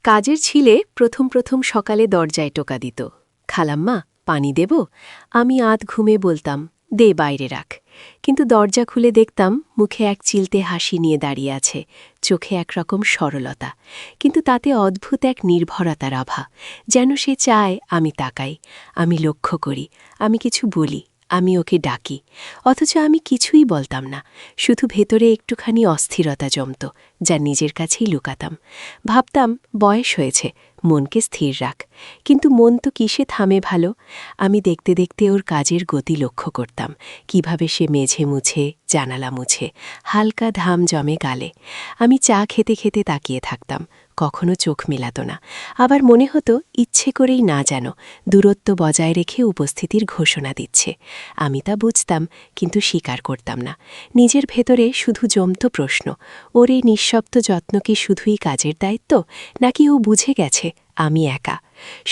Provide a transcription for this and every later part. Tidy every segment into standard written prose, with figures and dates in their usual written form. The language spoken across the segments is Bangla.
কাজের ছিলে প্রথম সকালে দরজায় টোকা দিত। খালাম্মা, পানি দেব? আমি আধ ঘুমে বলতাম, দে বাইরে রাখ। কিন্তু দরজা খুলে দেখতাম মুখে এক চিলতে হাসি নিয়ে দাঁড়িয়ে আছে, চোখে একরকম সরলতা, কিন্তু তাতে অদ্ভুত এক নির্ভরতার আভা। যেন সে চায় আমি তাকাই, আমি লক্ষ্য করি, আমি কিছু বলি, আমি ওকে ডাকি। অথচ আমি কিছুই বলতাম না, শুধু ভেতরে একটুখানি অস্থিরতা জমত, যা নিজের কাছেই লুকাতাম। ভাবতাম বয়স হয়েছে, মনকে স্থির রাখ। কিন্তু মন তো কিসে থামে ভালো। আমি দেখতে দেখতে ওর কাজের গতি লক্ষ্য করতাম, কিভাবে সে মেঝে মুছে, জানালা মুছে, হালকা ঘাম জমে গালে। আমি চা খেতে খেতে তাকিয়ে থাকতাম, কখনো চোখ মেলাত না। আবার মনে হতো ইচ্ছে করেই না যেন দূরত্ব বজায় রেখে উপস্থিতির ঘোষণা দিচ্ছে। আমি তা বুঝতাম, কিন্তু স্বীকার করতাম না। নিজের ভেতরে শুধু জমত প্রশ্ন, ওর এই নিঃশব্দ যত্ন কি শুধুই কাজের দায়িত্ব, নাকি ও বুঝে গেছে আমি একা?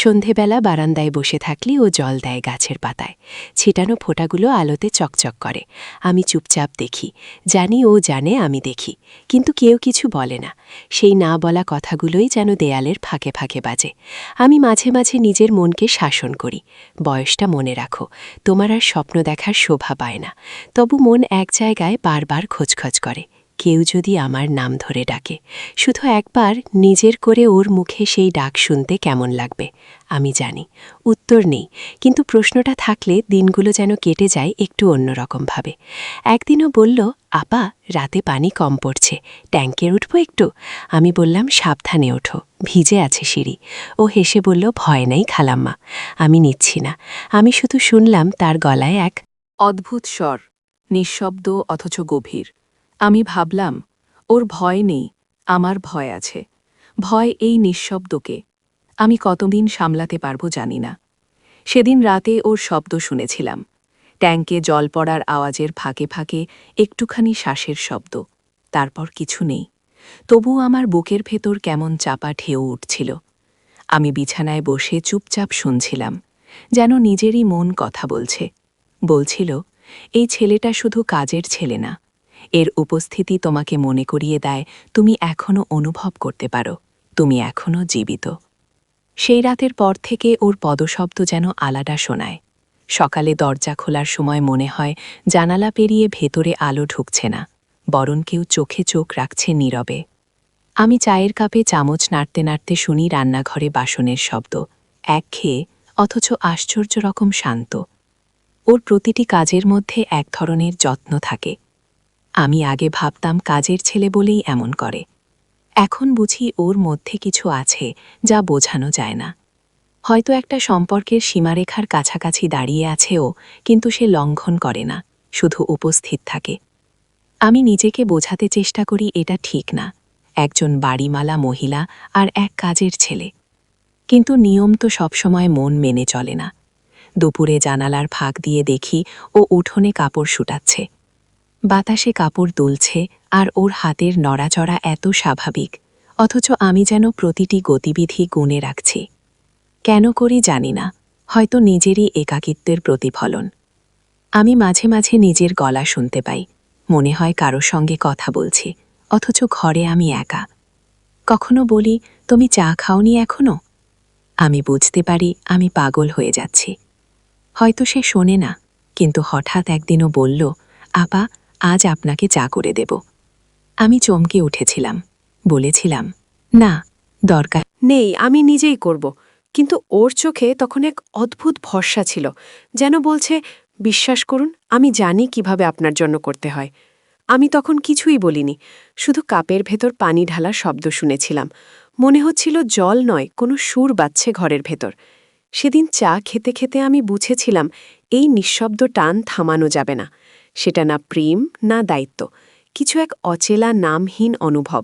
সন্ধেবেলা বারান্দায় বসে থাকলে ও জল দেয় গাছের পাতায়, ছিটানো ফোঁটাগুলো আলোতে চকচক করে। আমি চুপচাপ দেখি, জানি ও জানে আমি দেখি, কিন্তু কেউ কিছু বলে না। সেই না বলা কথাগুলোই যেন দেয়ালের ফাঁকে ফাঁকে বাজে। আমি মাঝে মাঝে নিজের মনকে শাসন করি, বয়সটা মনে রাখো, তোমার আর স্বপ্ন দেখার শোভা পায় না। তবু মন এক জায়গায় বারবার খোঁজখোঁজ করে, কেউ যদি আমার নাম ধরে ডাকে, শুধু একবার নিজের করে ওর মুখে সেই ডাক শুনতে কেমন লাগবে। আমি জানি উত্তর নেই, কিন্তু প্রশ্নটা থাকলে দিনগুলো যেন কেটে যায় একটু অন্যরকমভাবে। একদিনও বলল, আপা রাতে পানি কম পড়ছে, ট্যাঙ্কে উঠবো একটু? আমি বললাম, সাবধানে ওঠো, ভিজে আছে সিঁড়ি। ও হেসে বলল, ভয় নেই খালাম্মা, আমি নিচ্ছি না। আমি শুধু শুনলাম তার গলায় এক অদ্ভুত স্বর, নিঃশব্দ অথচ গভীর। আমি ভাবলাম, ওর ভয় নেই, আমার ভয় আছে। ভয় এই নিঃশব্দকে। আমি কতদিন সামলাতে পারবো জানি না। সেদিন রাতে ওর শব্দ শুনেছিলাম, ট্যাঙ্কে জল পড়ার আওয়াজের ফাঁকে ফাঁকে একটুখানি শ্বাসের শব্দ, তারপর কিছু নেই। তবুও আমার বুকের ভেতর কেমন চাপা ঢেউ উঠছিল। আমি বিছানায় বসে চুপচাপ শুনছিলাম, যেন নিজেরই মন কথা বলছে। বলছিল, এই ছেলেটা শুধু কাজের ছেলে না, এর উপস্থিতি তোমাকে মনে করিয়ে দেয় তুমি এখনও অনুভব করতে পারো, তুমি এখনও জীবিত। সেই রাতের পর থেকে ওর পদশব্দ যেন আলাদা শোনায়। সকালে দরজা খোলার সময় মনে হয় জানালা পেরিয়ে ভেতরে আলো ঢুকছে না, বরং কেউ চোখে চোখ রাখছে নীরবে। আমি চায়ের কাপে চামচ নাড়তে নাড়তে শুনি রান্নাঘরে বাসনের শব্দ, একঘেয়ে অথচ আশ্চর্য রকম শান্ত। ওর প্রতিটি কাজের মধ্যে এক ধরনের যত্ন থাকে। আমি আগে ভাবতাম কাজের ছেলে বলেই এমন করে। এখন বুঝি ওর মধ্যে কিছু আছে যা বোঝানো যায় না। হয়তো একটা সম্পর্কের সীমারেখার কাছাকাছি দাঁড়িয়ে আছে ও, কিন্তু সে লঙ্ঘন করে না, শুধু উপস্থিত থাকে। আমি নিজেকে বোঝাতে চেষ্টা করি এটা ঠিক না, একজন বাড়িমালা মহিলা আর এক কাজের ছেলে। কিন্তু নিয়ম তো সবসময় মন মেনে চলে না। দুপুরে জানালার ফাঁক দিয়ে দেখি ও উঠোনে কাপড় শুটাচ্ছে। বাতাসে কাপড় দুলছে আর ওর হাতের নড়াচড়া এত স্বাভাবিক, অথচ আমি যেন প্রতিটি গতিবিধি গুণে রাখছি। কেন করি জানি না, হয়তো নিজেরই একাকিত্বের প্রতিফলন। আমি মাঝে মাঝে নিজের গলা শুনতে পাই, মনে হয় কারো সঙ্গে কথা বলছি, অথচ ঘরে আমি একা। কখনো বলি, তুমি চা খাওনি এখনো? আমি বুঝতে পারি আমি পাগল হয়ে যাচ্ছি। হয়তো সে শোনে না, কিন্তু হঠাৎ একদিনও বলল, আপা আজ আপনাকে চা করে দেব। আমি চমকে উঠেছিলাম, বলেছিলাম, না, দরকার নেই, আমি নিজেই করব। কিন্তু ওর চোখে তখন এক অদ্ভুত ভরসা ছিল, যেন বলছে, বিশ্বাস করুন, আমি জানি কিভাবে আপনার জন্য করতে হয়। আমি তখন কিছুই বলিনি, শুধু কাপের ভেতর পানি ঢালার শব্দ শুনেছিলাম। মনে হচ্ছিল জল নয়, কোনো সুর বাজছে ঘরের ভেতর। সেদিন চা খেতে খেতে আমি বুঝেছিলাম এই নিঃশব্দ টান থামানো যাবে না। সেটা না প্রেম, না দায়িত্ব, কিছু এক অচেলা নামহীন অনুভব,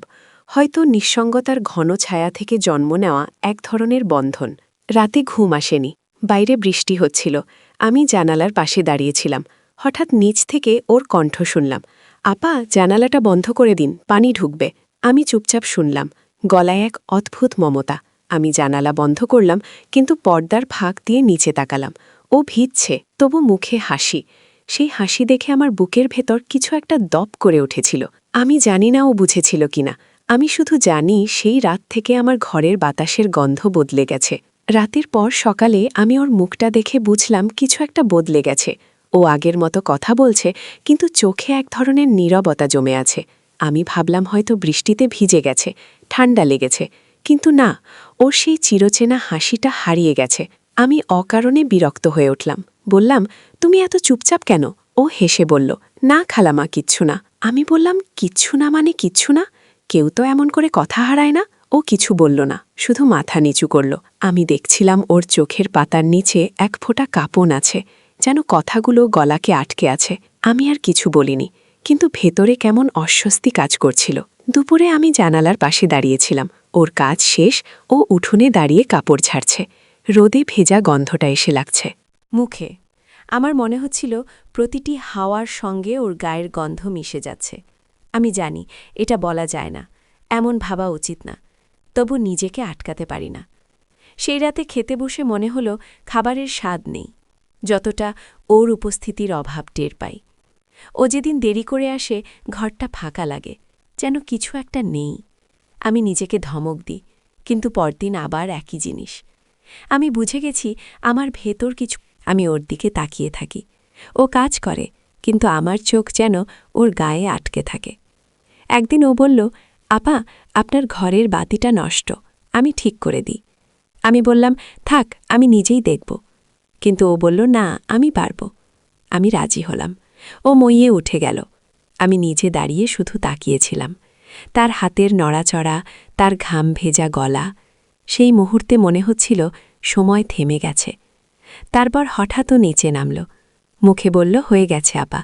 হয়তো নিঃসঙ্গতার ঘন ছায়া থেকে জন্ম নেওয়া এক ধরনের বন্ধন। রাতে ঘুম আসেনি, বাইরে বৃষ্টি হচ্ছিল। আমি জানালার পাশে দাঁড়িয়েছিলাম। হঠাৎ নিচ থেকে ওর কণ্ঠ শুনলাম, আপা জানালাটা বন্ধ করে দিন, পানি ঢুকবে। আমি চুপচাপ শুনলাম, গলায় এক অদ্ভুত মমতা। আমি জানালা বন্ধ করলাম, কিন্তু পর্দার ফাঁক দিয়ে নিচে তাকালাম। ও ভিজছে, তবু মুখে হাসি। সেই হাসি দেখে আমার বুকের ভেতর কিছু একটা দপ করে উঠেছিল। আমি জানি না ও বুঝেছিল কিনা। আমি শুধু জানি সেই রাত থেকে আমার ঘরের বাতাসের গন্ধ বদলে গেছে। রাতের পর সকালে আমি ওর মুখটা দেখে বুঝলাম কিছু একটা বদলে গেছে। ও আগের মতো কথা বলছে, কিন্তু চোখে এক ধরনের নীরবতা জমে আছে। আমি ভাবলাম হয়তো বৃষ্টিতে ভিজে গেছে, ঠান্ডা লেগেছে, কিন্তু না, ওর সেই চিরচেনা হাসিটা হারিয়ে গেছে। আমি অকারণে বিরক্ত হয়ে উঠলাম। বললাম, তুমি এত চুপচাপ কেন? ও হেসে বলল, না খালামা, কিচ্ছু না। আমি বললাম, কিচ্ছু না মানে কিচ্ছু না? কেউ তো এমন করে কথা হারায় না। ও কিছু বলল না, শুধু মাথা নিচু করল। আমি দেখছিলাম ওর চোখের পাতার নিচে এক ফোঁটা কাঁপন আছে, যেন কথাগুলো গলাকে আটকে আছে। আমি আর কিছু বলিনি, কিন্তু ভেতরে কেমন অস্বস্তি কাজ করছিল। দুপুরে আমি জানালার পাশে দাঁড়িয়েছিলাম। ওর কাজ শেষ, ও উঠোনে দাঁড়িয়ে কাপড় ঝাড়ছে। রোদে ভেজা গন্ধটা এসে লাগছে মুখে। আমার মনে হচ্ছিল প্রতিটি হাওয়ার সঙ্গে ওর গায়ের গন্ধ মিশে যাচ্ছে। আমি জানি এটা বলা যায় না, এমন ভাবা উচিত না, তবু নিজেকে আটকাতে পারি না। সেই রাতে খেতে বসে মনে হলো খাবারের স্বাদ নেই, যতটা ওর উপস্থিতির অভাব টের পাই। ও যেদিন দেরি করে আসে ঘরটা ফাঁকা লাগে, যেন কিছু একটা নেই। আমি নিজেকে ধমক দিই, কিন্তু পরদিন আবার একই জিনিস। আমি বুঝে গেছি আমার ভেতর কিছু। আমি ওর দিকে তাকিয়ে থাকি। ও কাজ করে, কিন্তু আমার চোখ যেন ওর গায়ে আটকে থাকে। একদিন ও বলল, আপা, আপনার ঘরের বাতিটা নষ্ট, আমি ঠিক করে দিই। আমি বললাম, থাক, আমি নিজেই দেখব। কিন্তু ও বলল, না, আমি পারব। আমি রাজি হলাম। ও মইয়ে উঠে গেল। আমি নিজে দাঁড়িয়ে শুধু তাকিয়েছিলাম। তার হাতের নড়াচড়া, তার ঘাম ভেজা গলা। সেই মুহূর্তে মনে হচ্ছিল সময় থেমে গেছে। তারপর হঠাৎ ও নিচে নামল। মুখে বলল, হয়ে গেছে আপা।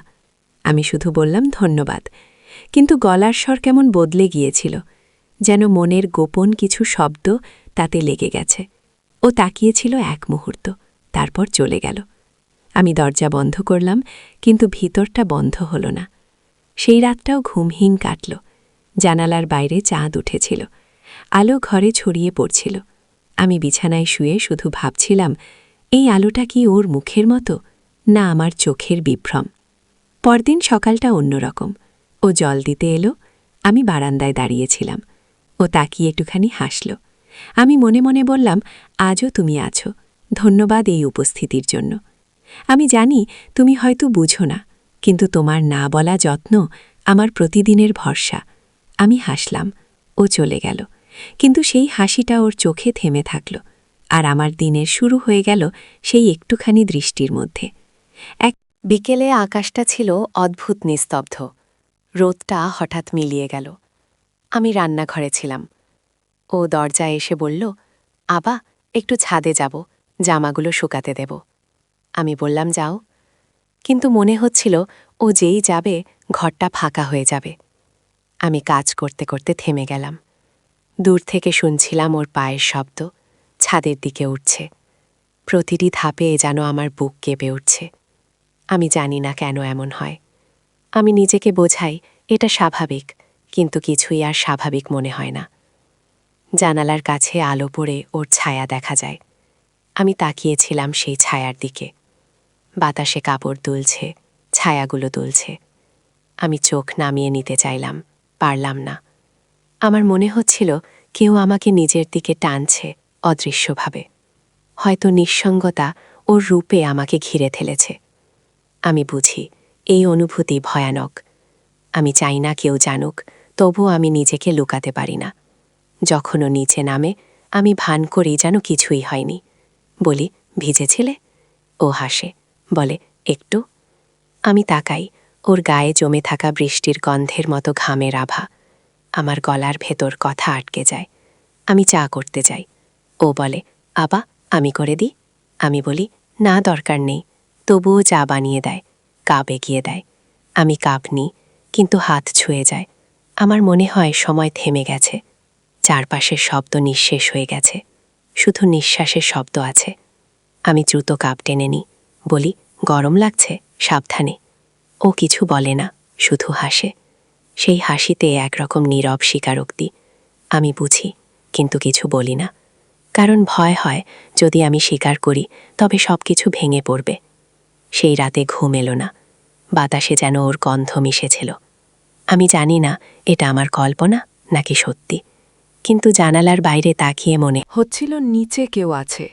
আমি শুধু বললাম, ধন্যবাদ। কিন্তু গলার স্বর কেমন বদলে গিয়েছিল, যেন মনের গোপন কিছু শব্দ তাতে লেগে গেছে। ও তাকিয়েছিল এক মুহূর্ত, তারপর চলে গেল। আমি দরজা বন্ধ করলাম, কিন্তু ভিতরটা বন্ধ হল না। সেই রাতটাও ঘুমহীন কাটল। জানালার বাইরে চাঁদ উঠেছিল, আলো ঘরে ছড়িয়ে পড়ছিল। আমি বিছানায় শুয়ে শুধু ভাবছিলাম, এই আলোটা কি ওর মুখের মতো, না আমার চোখের বিভ্রম। পরদিন সকালটা অন্যরকম। ও জল দিতে এলো। আমি বারান্দায় দাঁড়িয়েছিলাম। ও তাকিয়ে একটুখানি হাসল। আমি মনে মনে বললাম, আজও তুমি আছো, ধন্যবাদ এই উপস্থিতির জন্য। আমি জানি তুমি হয়তো বুঝো না, কিন্তু তোমার না বলা যত্ন আমার প্রতিদিনের ভরসা। আমি হাসলাম। ও চলে গেল, কিন্তু সেই হাসিটা ওর চোখে থেমে থাকল। আর আমার দিনের শুরু হয়ে গেল সেই একটুখানি দৃষ্টির মধ্যে। এক বিকেলে আকাশটা ছিল অদ্ভুত নিস্তব্ধ। রোদটা হঠাৎ মিলিয়ে গেল। আমি রান্নাঘরে ছিলাম। ও দরজায় এসে বলল, আবা, একটু ছাদে যাব, জামাগুলো শুকাতে দেব। আমি বললাম, যাও। কিন্তু মনে হচ্ছিল ও যেই যাবে ঘরটা ফাঁকা হয়ে যাবে। আমি কাজ করতে করতে থেমে গেলাম। দূর থেকে শুনছিলাম ওর পায়ের শব্দ, ছাদের দিকে উঠছে। প্রতিটি ধাপে যেন আমার বুক কেঁপে উঠছে। আমি জানি না কেন এমন হয়। আমি নিজেকে বোঝাই এটা স্বাভাবিক, কিন্তু কিছুই আর স্বাভাবিক মনে হয় না। জানালার কাছে আলো পড়ে ওর ছায়া দেখা যায়। আমি তাকিয়েছিলাম সেই ছায়ার দিকে। বাতাসে কাপড় দুলছে, ছায়াগুলো দুলছে। আমি চোখ নামিয়ে নিতে চাইলাম, পারলাম না। আমার মনে হচ্ছিল কেউ আমাকে নিজের দিকে টানছে অদৃশ্যভাবে। হয়তো নিঃসঙ্গতা ওর রূপে আমাকে ঘিরে ফেলেছে। আমি বুঝি এই অনুভূতি ভয়ানক। আমি চাই না কেউ জানুক, তবুও আমি নিজেকে লুকাতে পারি না। যখনও নিচে নামে আমি ভান করি যেন কিছুই হয়নি। বলি, ভিজেছিলে? ও হাসে, বলে, একটু। আমি তাকাই, ওর গায়ে জমে থাকা বৃষ্টির গন্ধের মতো ঘামের আভা। আমার গলার ভেতর কথা আটকে যায়। আমি চা করতে যাই। ও বলে, আবা, আমি করে দিই? আমি বলি, না, দরকার নেই। তবুও চা বানিয়ে দেয়, কাপ এগিয়ে দেয়। আমি কাপ নিই, কিন্তু হাত ছুঁয়ে যায়। আমার মনে হয় সময় থেমে গেছে। চারপাশের শব্দ নিঃশেষ হয়ে গেছে, শুধু নিঃশ্বাসের শব্দ আছে। আমি দ্রুত কাপ টেনে নিই, বলি, গরম লাগছে, সাবধানে। ও কিছু বলে না, শুধু হাসে। সেই হাসিতে একরকম নীরব স্বীকারোক্তি। আমি বুঝি, কিন্তু কিছু বলি না, কারণ ভয় হয় যদি আমি স্বীকার করি তবে সব কিছু ভেঙে পড়বে। সেই রাতে ঘুম এলো না। বাতাসে যেন ওর গন্ধ মিশেছিল। আমি জানি না এটা আমার কল্পনা নাকি সত্যি। কিন্তু জানালার বাইরে তাকিয়ে মনে হচ্ছিল নিচে কেউ আছে।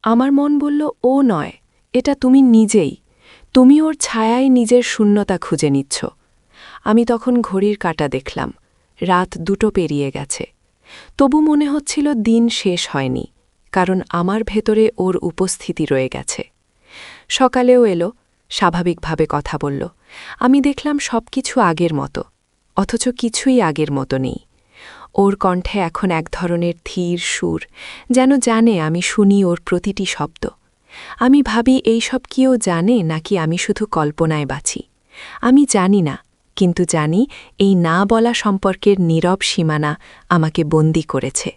আমার মন বলল, ও নয়, এটা তুমি নিজেই। তুমি ওর ছায়ায় নিজের শূন্যতা খুঁজে নিচ্ছ। আমি তখন ঘড়ির কাঁটা দেখলাম, রাত 2টো পেরিয়ে গেছে। তবু মনে হচ্ছিল দিন শেষ হয়নি, কারণ আমার ভেতরে ওর উপস্থিতি রয়ে গেছে। সকালেও এলো, স্বাভাবিকভাবে কথা বলল। আমি দেখলাম সবকিছু আগের মতো, অথচ কিছুই আগের মতো নেই। ওর কণ্ঠে এখন এক ধরনের ধীর সুর, যেন জানে আমি শুনি ওর প্রতিটি শব্দ। আমি ভাবি এইসব কিও জানে নাকি আমি শুধু কল্পনায় বাঁচি। আমি জানি না, কিন্তু জানি এই না বলা সম্পর্কের নীরব সীমানা আমাকে বন্দী করেছে।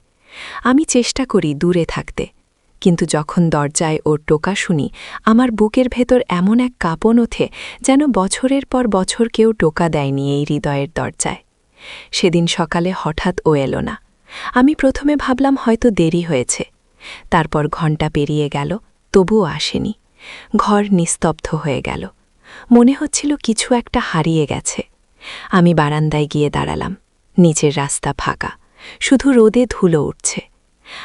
আমি চেষ্টা করি দূরে থাকতে, কিন্তু যখন দরজায় ওর টোকা শুনি, আমার বুকের ভেতর এমন এক কাঁপন ওঠে, যেন বছরের পর বছর কেউ টোকা দেয়নি এই হৃদয়ের দরজায়। সেদিন সকালে হঠাৎ ও এলো না। আমি প্রথমে ভাবলাম হয়তো দেরি হয়েছে। তারপর ঘণ্টা পেরিয়ে গেল, তবুও আসেনি। ঘর নিস্তব্ধ হয়ে গেল। মনে হচ্ছিল কিছু একটা হারিয়ে গেছে। আমি বারান্দায় গিয়ে দাঁড়ালাম। নিচের রাস্তা ফাঁকা, শুধু রোদে ধুলো উঠছে।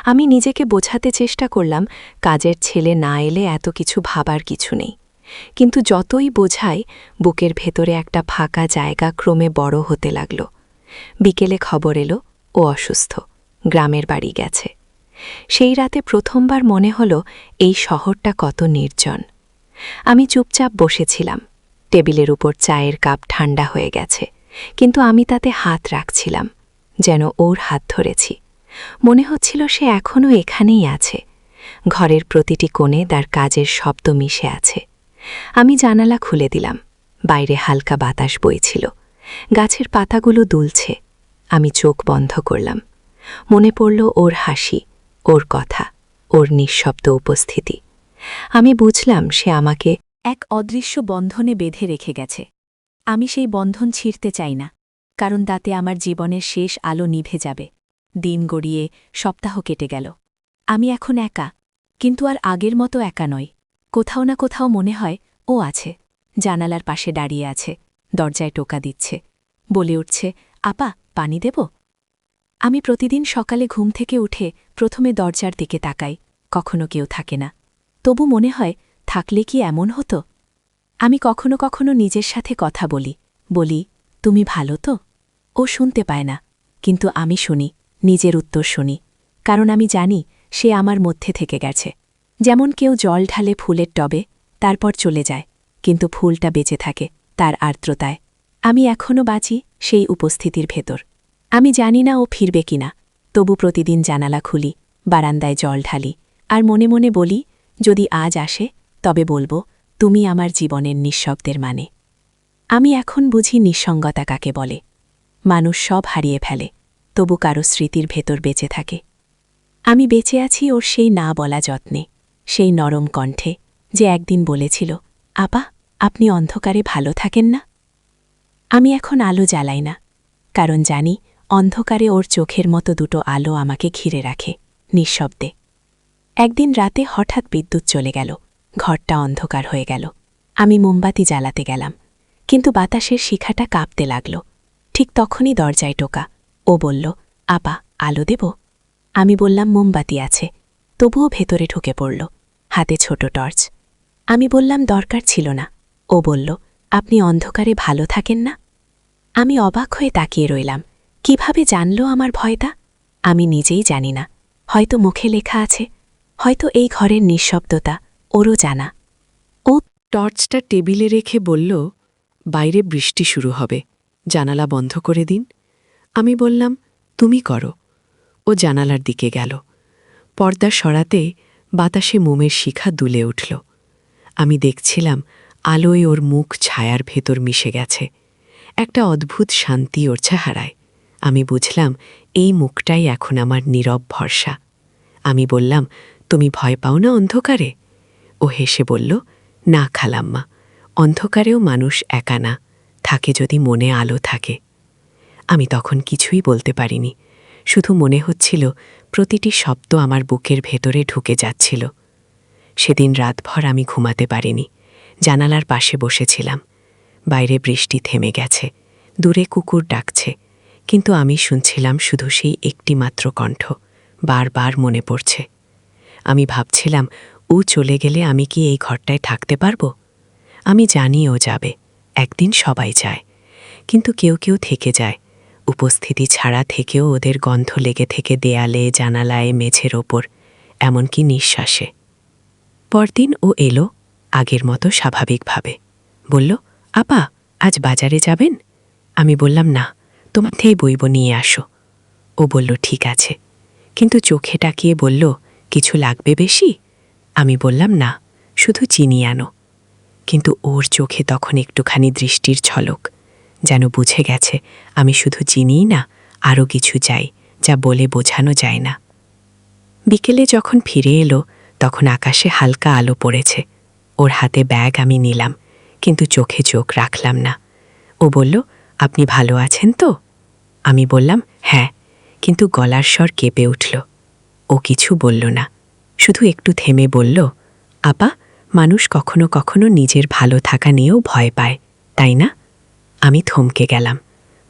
আমি নিজেকে বোঝাতে চেষ্টা করলাম কাজের ছেলে না এলে এত কিছু ভাবার কিছু নেই। কিন্তু যতই বোঝাই, বুকের ভেতরে একটা ফাঁকা জায়গা ক্রমে বড় হতে লাগল। বিকেলে খবর এলো ও অসুস্থ, গ্রামের বাড়ি গেছে। সেই রাতে প্রথমবার মনে হলো এই শহরটা কত নির্জন। আমি চুপচাপ বসেছিলাম। টেবিলের উপর চায়ের কাপ ঠান্ডা হয়ে গেছে, কিন্তু আমি তাতে হাত রাখছিলাম, যেন ওর হাত ধরেছি। মনে হচ্ছিল সে এখনও এখানেই আছে। ঘরের প্রতিটি কোণে তার কাজের শব্দ মিশে আছে। আমি জানালা খুলে দিলাম। বাইরে হালকা বাতাস বইছিল, গাছের পাতাগুলো দুলছে। আমি চোখ বন্ধ করলাম। মনে পড়ল ওর হাসি, ওর কথা, ওর নিঃশব্দ উপস্থিতি। আমি বুঝলাম সে আমাকে এক অদৃশ্য বন্ধনে বেঁধে রেখে গেছে। আমি সেই বন্ধন ছিঁড়তে চাই না, কারণ তাতে আমার জীবনের শেষ আলো নিভে যাবে। দিন গড়িয়ে সপ্তাহ কেটে গেল। আমি এখন একা, কিন্তু আর আগের মতো একা নই। কোথাও না কোথাও মনে হয় ও আছে, জানালার পাশে দাঁড়িয়ে আছে, দরজায় টোকা দিচ্ছে, বলে উঠছে, আপা, পানি দেব? আমি প্রতিদিন সকালে ঘুম থেকে উঠে প্রথমে দরজার দিকে তাকাই, কখনো কেউ থাকে না। তবু মনে হয়, থাকলে কি এমন হতো? আমি কখনো কখনো নিজের সাথে কথা বলি, তুমি ভালো তো? ও শুনতে পায় না, কিন্তু আমি শুনি, নিজের উত্তর শুনি। কারণ আমি জানি সে আমার মধ্যে থেকে গেছে। যেমন কেউ জল ঢালে ফুলের টবে, তারপর চলে যায়, কিন্তু ফুলটা বেঁচে থাকে তার আর্দ্রতায়। আমি এখনও বাঁচি সেই উপস্থিতির ভেতর। আমি জানি না ও ফিরবে কিনা, তবু প্রতিদিন জানালা খুলি, বারান্দায় জল ঢালি, আর মনে মনে বলি, যদি আজ আসে তবে বলবো, তুমি আমার জীবনের নিঃশব্দের মানে। আমি এখন বুঝি নিঃসঙ্গতা কাকে বলে। মানুষ সব হারিয়ে ফেলে, তবু কারো স্মৃতির ভেতর বেঁচে থাকে। আমি বেঁচে আছি ওর সেই না বলা যত্নে, সেই নরম কণ্ঠে, যে একদিন বলেছিল, আপা, আপনি অন্ধকারে ভালো থাকেন না? আমি এখন আলো জ্বালাই না, কারণ জানি অন্ধকারে ওর চোখের মতো দুটো আলো আমাকে ঘিরে রাখে, নিঃশব্দে। একদিন রাতে হঠাৎ বিদ্যুৎ চলে গেল, ঘরটা অন্ধকার হয়ে গেল। আমি মোমবাতি জ্বালাতে গেলাম, কিন্তু বাতাসের শিখাটা কাঁপতে লাগল। ঠিক তখনই দরজায় টোকা। ও বলল, আপা, আলো দেব? আমি বললাম, মোমবাতি আছে। তবুও ভেতরে ঢুকে পড়ল, হাতে ছোট টর্চ। আমি বললাম, দরকার ছিল না। ও বলল, আপনি অন্ধকারে ভালো থাকেন না? আমি অবাক হয়ে তাকিয়ে রইলাম। কিভাবে জানল আমার ভয়টা? আমি নিজেই জানি না। হয়তো মুখে লেখা আছে, হয়তো এই ঘরের নিঃশব্দতা ওরও জানা। ও টর্চটা টেবিলে রেখে বলল, বাইরে বৃষ্টি শুরু হবে, জানালা বন্ধ করে দিন। আমি বললাম, তুমি করো। ও জানালার দিকে গেল। পর্দা সরাতে বাতাসে মোমের শিখা দুলে উঠল। আমি দেখছিলাম আলোয় ওর মুখ ছায়ার ভেতর মিশে গেছে। একটা অদ্ভুত শান্তি ওর চেহারায়। আমি বুঝলাম এই মুখটাই এখন আমার নীরব ভরসা। আমি বললাম, তুমি ভয় পাও না অন্ধকারে? ও হেসে বলল, না খালাম্মা, অন্ধকারেও মানুষ একা না, থাকে যদি মনে আলো থাকে। আমি তখন কিছুই বলতে পারিনি, শুধু মনে হচ্ছিল প্রতিটি শব্দ আমার বুকের ভেতরে ঢুকে যাচ্ছিল। সেদিন রাতভর আমি ঘুমাতে পারিনি। জানালার পাশে বসেছিলাম। বাইরে বৃষ্টি থেমে গেছে, দূরে কুকুর ডাকছে, কিন্তু আমি শুনছিলাম শুধু সেই একটিমাত্র কণ্ঠ, বারবার মনে পড়ছে। আমি ভাবছিলাম, ও চলে গেলে আমি কি এই ঘরটায় থাকতে পারব? আমি জানি ও যাবে, একদিন সবাই যায়, কিন্তু কেউ কেউ থেকে যায়, উপস্থিতি ছাড়া থেকেও ওদের গন্ধ লেগে থেকে দেয়ালে, জানালায়, মেঝের ওপর, এমনকি নিঃশ্বাসে। পরদিন ও এলো আগের মতো স্বাভাবিকভাবে। বলল, আপা, আজ বাজারে যাবেন? আমি বললাম, না, তোমার থেকেই বইব নিয়ে আসো। ও বলল, ঠিক আছে, কিন্তু চোখে তাকিয়ে বলল, কিছু লাগবে বেশি? আমি বললাম, না, শুধু চিনি আনো। কিন্তু ওর চোখে তখন একটুখানি দৃষ্টির ঝলক, যেন বুঝে গেছে আমি শুধু চিনিই না, আরও কিছু চাই, যা বলে বোঝানো যায় না। বিকেলে যখন ফিরে এলো তখন আকাশে হালকা আলো পড়েছে। ওর হাতে ব্যাগ আমি নিলাম, কিন্তু চোখে চোখ রাখলাম না। ও বলল, আপনি ভালো আছেন তো? আমি বললাম, হ্যাঁ, কিন্তু গলার স্বর কেঁপে উঠল। ও কিছু বলল না, শুধু একটু থেমে বলল, আপা, মানুষ কখনো কখনো নিজের ভালো থাকা নিয়েও ভয় পায়, তাই না? আমি থমকে গেলাম,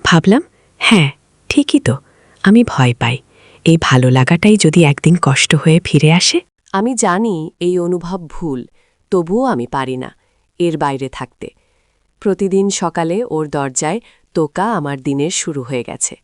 ভাবলাম, হ্যাঁ, ঠিকই তো, আমি ভয় পাই। এই ভালো লাগাটাই যদি একদিন কষ্ট হয়ে ফিরে আসে। আমি জানি এই অনুভব ভুল, তবুও আমি পারি না এর বাইরে থাকতে। প্রতিদিন সকালে ওর দরজায় টোকা আমার দিনের শুরু হয়ে গেছে।